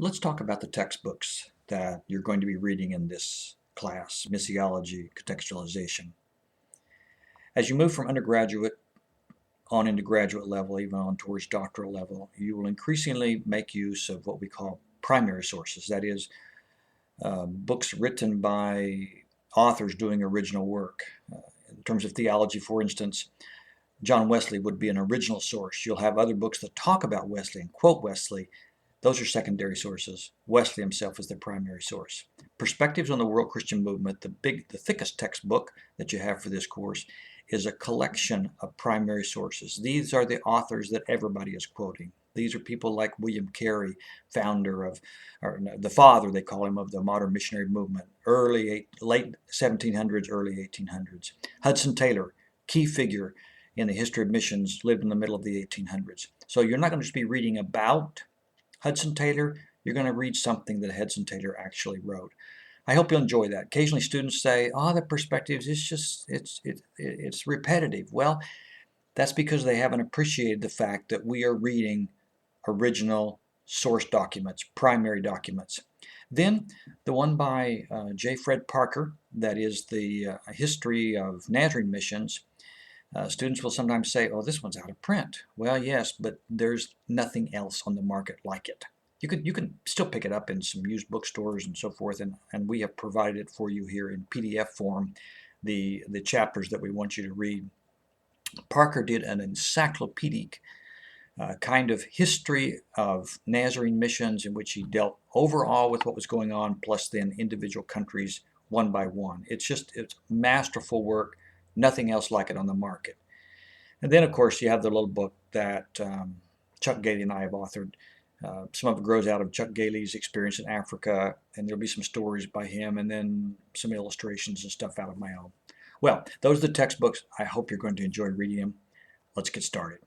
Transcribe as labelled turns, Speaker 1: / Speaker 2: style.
Speaker 1: Let's talk about the textbooks that you're going to be reading in this class, Missiology, Contextualization. As you move from undergraduate on into graduate level, even on towards doctoral level, you will increasingly make use of what we call primary sources. That is, books written by authors doing original work. In terms of theology, for instance, John Wesley would be an original source. You'll have other books that talk about Wesley and quote Wesley. Those are secondary sources. Wesley himself is the primary source. Perspectives on the World Christian Movement, the thickest textbook that you have for this course, is a collection of primary sources. These are the authors that everybody is quoting. These are people like William Carey, founder of, or the father, they call him, of the modern missionary movement, late 1700s, early 1800s. Hudson Taylor, key figure in the history of missions, lived in the middle of the 1800s. So you're not going to just be reading about Hudson Taylor, you're going to read something that Hudson Taylor actually wrote. I hope you'll enjoy that. Occasionally students say, oh, the perspectives, it's repetitive. Well, that's because they haven't appreciated the fact that we are reading original source documents, primary documents. Then the one by J. Fred Parker, that is the history of Nazarene missions. Students will sometimes say, oh, this one's out of print. Well, yes, but there's nothing else on the market like it. You can still pick it up in some used bookstores and so forth, and we have provided it for you here in PDF form, the chapters that we want you to read. Parker did an encyclopedic kind of history of Nazarene missions in which he dealt overall with what was going on, plus then individual countries one by one. It's masterful work. Nothing else like it on the market. And then, of course, you have the little book that Chuck Gailey and I have authored. Some of it grows out of Chuck Gailey's experience in Africa, and there'll be some stories by him, and then some illustrations and stuff out of my own. Well, those are the textbooks. I hope you're going to enjoy reading them. Let's get started.